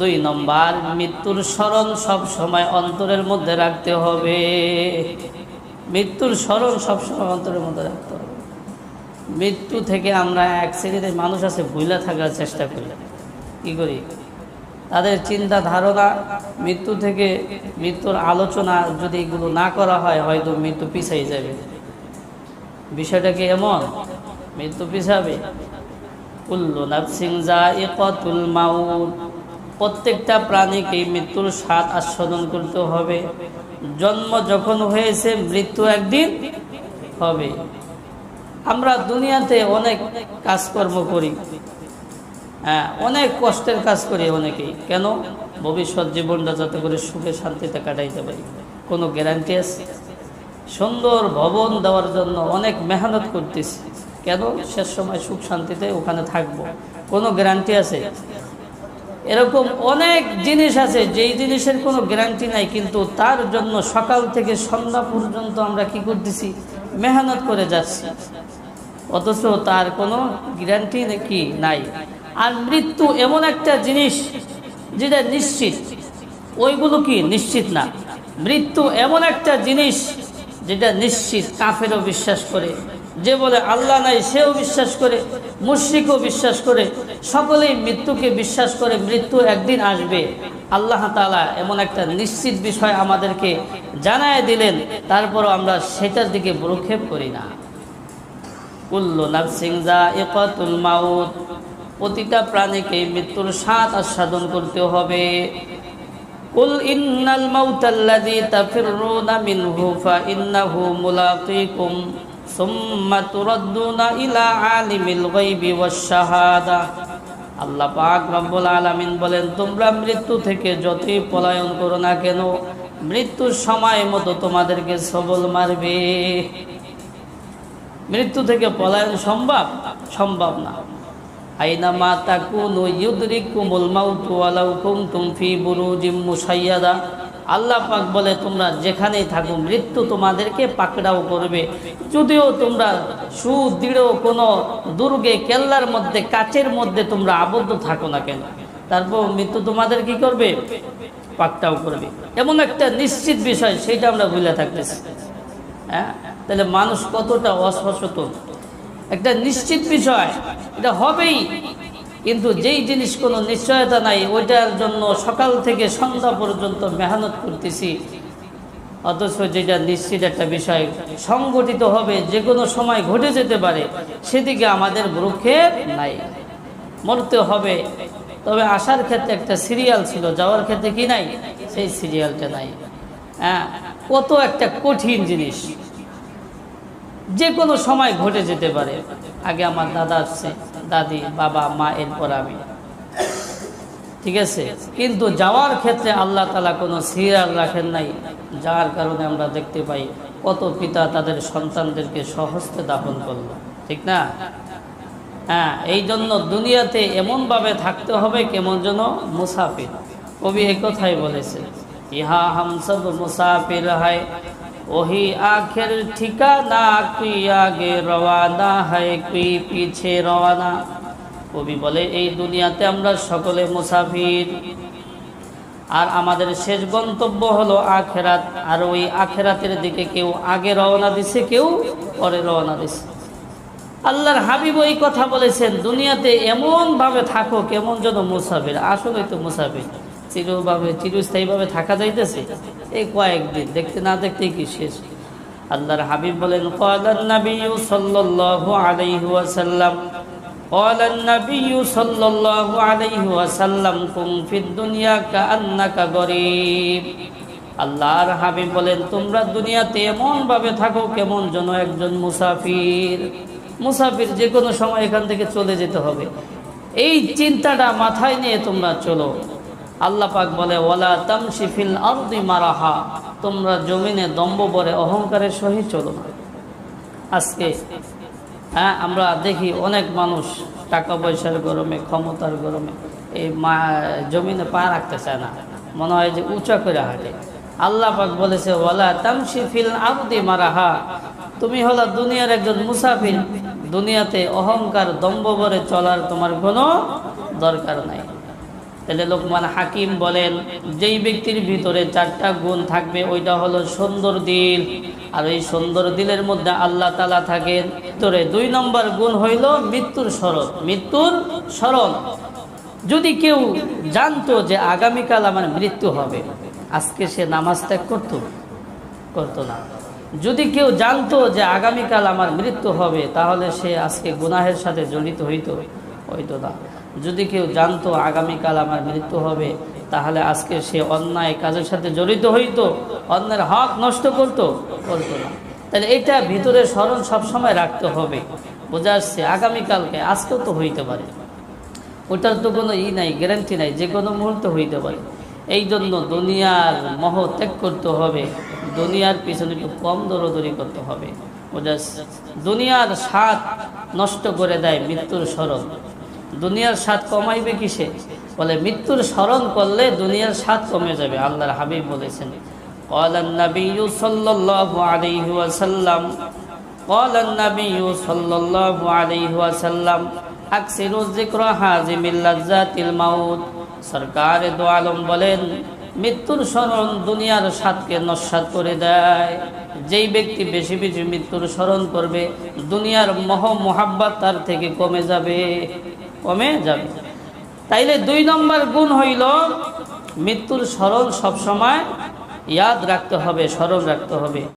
2 নম্বর, মৃত্যুর স্মরণ সব সময় অন্তরের মধ্যে রাখতে হবে। মৃত্যুর স্মরণ সব সময় অন্তরের মধ্যে রাখতে হবে। মৃত্যু থেকে আমরা এক শ্রেণীর মানুষ আছে ভুলে থাকার চেষ্টা করি। কি করি? তাদের চিন্তা ধারণা মৃত্যু থেকে, মৃত্যুর আলোচনা যদি এগুলো না করা হয় হয়তো মৃত্যু পিছাই যাবে। বিষয়টা কি এমন? মৃত্যু পিছাবে। কুল্লু নাফসিন যায়িকাতুল মাউত, প্রত্যেকটা প্রাণীকে মৃত্যুর স্বাদ আস্বাদন করতে হবে। জন্ম যখন হয়েছে মৃত্যু একদিন হবে। আমরা দুনিয়াতে অনেক কাজকর্ম করি, অনেক কষ্টের কাজ করি অনেকেই। কেন? ভবিষ্যৎ জীবনটা যাতে করে সুখে শান্তিতে কাটাইতে পারি। কোনো গ্যারান্টি আছে? সুন্দর ভবন দেওয়ার জন্য অনেক মেহনত করতেছি, কেন? শেষ সময় সুখ শান্তিতে ওখানে থাকবো। কোনো গ্যারান্টি আছে? এরকম অনেক জিনিস আছে যেই জিনিসের কোনো গ্যারান্টি নাই, কিন্তু তার জন্য সকাল থেকে সন্ধ্যা পর্যন্ত আমরা কি করতেছি? মেহনত করে যাচ্ছি, অথচ তার কোনো গ্যারান্টি কি নাই। আর মৃত্যু এমন একটা জিনিস যেটা নিশ্চিত, ওইগুলো কি নিশ্চিত না। মৃত্যু এমন একটা জিনিস যেটা নিশ্চিত। কাফেরও বিশ্বাস করে, যে বলে আল্লাহ নাই সেও বিশ্বাস করে, মুশরিকও বিশ্বাস করে, সকলেই মৃত্যুকে বিশ্বাস করে। মৃত্যু একদিন আসবে। আল্লাহ তাআলা এমন একটা নিশ্চিত বিষয় আমাদেরকে জানায় দিলেন, তারপরও আমরা সেটার দিকে ভ্রুক্ষেপ করি না। কুল্লু নাফসিন যায়িকাতুল মাউত, প্রতিটা প্রাণীকে মৃত্যুর স্বাদ আস্বাদন করতে হবে। কুল ইন্নাল মাউতাল্লাযী তাফিররুনা মিনহু ফাইন্নাহু মুলাকীকুম সুম্মা তুরাদ্দুনা ইলা আলিমিল গায়বি ওয়াশ শাহাদা। আল্লাহ পাক রব্বুল আলামিন বলেন, তোমরা মৃত্যু থেকে যতই পলায়ন করো না কেন, মৃত্যুর সময় মতো তোমাদেরকে সবল মারবে। মৃত্যু থেকে পলায়ন সম্ভব? সম্ভব না। আইনামা তাকুনু ইউদরিকুমুল মাউতু ওয়ালাউ কুনতুম ফি বুরুজিম মুশাইয়াদা। আল্লাহ পাক বলে, তোমরা যেখানেই থাকো মৃত্যু তোমাদেরকে পাকড়াও করবে, যদিও তোমরা সুদৃঢ় কোনো দুর্গে, কেল্লার মধ্যে, কাচের মধ্যে তোমরা আবদ্ধ থাকো না কেন, তারপর মৃত্যু তোমাদের কি করবে? পাকড়াও করবে। এমন একটা নিশ্চিত বিষয়, সেটা আমরা ভুলে থাকতেছি। তাহলে মানুষ কতটা অসচেতন। একটা নিশ্চিত বিষয়, এটা হবেই, কিন্তু যেই জিনিস কোনো নিশ্চয়তা নাই, ওইটার জন্য সকাল থেকে সন্ধ্যা পর্যন্ত মেহনত করতেছি, অথচ যেটা নিশ্চিত একটা বিষয় সংগঠিত হবে, যে কোনো সময় ঘটে যেতে পারে, সেদিকে আমাদের ভ্রুক্ষেপ নাই। মরতে হবে, তবে আসার ক্ষেত্রে একটা সিরিয়াল ছিল, যাওয়ার ক্ষেত্রে কি নাই? সেই সিরিয়ালটা নাই। কত একটা কঠিন জিনিস, যে কোনো সময় ঘটে যেতে পারে। আগে আমার দাদা আসছে, দাদি, বাবা, মা, এরপর আমি, ঠিক আছে। কিন্তু যাওয়ার ক্ষেত্রে আল্লাহ তাআলা কোনো সিরিয়াল রাখেন নাই, যার কারণে আমরা দেখতে পাই কত পিতা তাদের সন্তানদেরকে সহস্তে দাফন করলো, ঠিক না? এই জন্য দুনিয়াতে এমনভাবে থাকতে হবে কেমন যেন মুসাফির। কবি এই কথাই বলেছে, ইহা হাম সব মুসাফির হায় ওহি আখের ঠিকানা, কুই আগে রওয়ানা হয় কুই পিছে রওয়ানা। কবি বলে, এই দুনিয়াতে আমরা সকলে মুসাফির, আর আমাদের শেষ গন্তব্য হলো আখেরাত। আর ওই আখেরাতের দিকে কেউ আগে রওনা দিছে, কেউ পরে রওনা দিছে। আল্লাহর হাবিব এই কথা বলেছেন, দুনিয়াতে এমন ভাবে থাকো কেমন যেন মুসাফির। আসলে তো মুসাফির, চিরস্থায়ীভাবে থাকা যাইতেছে এই কয়েকদিন, দেখতে না দেখতে কি শেষ। আল্লাহর হাবিব বলেন, ক্বালান নাবিয়্যু সাল্লাল্লাহু আলাইহি ওয়াসাল্লাম, ক্বালান নাবিয়্যু সাল্লাল্লাহু আলাইহি ওয়াসাল্লাম, কুন ফিদ দুনিয়া কাআন্নাকা গরীব। আল্লাহর হাবিব বলেন, তোমরা দুনিয়াতে এমন ভাবে থাকো কেমন যেন একজন মুসাফির। মুসাফির, যে কোনো সময় এখান থেকে চলে যেতে হবে, এই চিন্তাটা মাথায় নিয়ে তোমরা চলো। আল্লাহ পাক বলে, ওয়ালা তামশি ফিল আরদি মারাহা, তোমরা জমিনে দম্ভ ভরে অহংকারের সহিত চলো না। আজকে আমরা দেখি অনেক মানুষ টাকা পয়সার গরমে, ক্ষমতার গরমে এই জমিনে পা রাখতে চায় না, মনে হয় যে উঁচা করে হাঁটে। আল্লাহ পাক বলেছে, ওয়ালা তামশি ফিল আরদি মারাহা, তুমি হলো দুনিয়ার একজন মুসাফির, দুনিয়াতে অহংকার দম্ভ ভরে চলার তোমার কোনো দরকার নাই। তাহলে লোকমান হাকিম বলেন, যেই ব্যক্তির ভিতরে 4টা গুণ থাকবে ওইটা হলো সুন্দর দিল। আর এই সুন্দর দিলের মধ্যে আল্লাহ তাআলা থাকেন ভিতরে। 2 নম্বর গুণ হইল মৃত্যুর স্মরণ। মৃত্যুর স্মরণ। যদি কেউ জানতো যে আগামীকাল আমার মৃত্যু হবে, আজকে সে নামাজ ত্যাগ করতো না। যদি কেউ জানতো যে আগামীকাল আমার মৃত্যু হবে, তাহলে সে আজকে গুনাহের সাথে জড়িত হইতো না। যদি কেউ জানতো আগামীকাল আমার মৃত্যু হবে, তাহলে আজকে সে অন্যায় কাজের সাথে জড়িত হইতো, অন্যের হক নষ্ট করতো না। তাহলে এটা ভিতরে স্মরণ সবসময় রাখতে হবে। বোঝা আসছে? আগামীকালকে, আজকেও তো হইতে পারে, ওটার তো কোনো নাই, গ্যারান্টি নাই, যে কোনো মুহূর্তে হইতে পারে। এই জন্য দুনিয়ার মোহ ত্যাগ করতে হবে, দুনিয়ার পিছনে একটু কম দৌড়াদৌড়ি করতে হবে। বোঝা? দুনিয়ার স্বাদ নষ্ট করে দেয় মৃত্যুর স্মরণ। দুনিয়ার স্বাদ কমাইবে কিসে? বলে মৃত্যুর স্মরণ করলে দুনিয়ার স্বাদ কমে যাবে। আল্লাহর হাবিব বলেছেন, قال النبي صلى الله عليه وسلم قال النبي صلى الله عليه وسلم أكثروا الذكر حازم اللذات الموت। সরকার দো আলম বলেন, মৃত্যুর স্মরণ দুনিয়ার স্বাদকে নস্বাত করে দেয়। যেই ব্যক্তি বেশি বেশি মৃত্যুর স্মরণ করবে, দুনিয়ার মোহ মোহাব্বত তার থেকে কমে যাবে। তাইলে 2 নম্বর গুণ হইল মৃত্যুর স্মরণ সবসময় ইয়াদ রাখতে হবে, স্মরণ রাখতে হবে।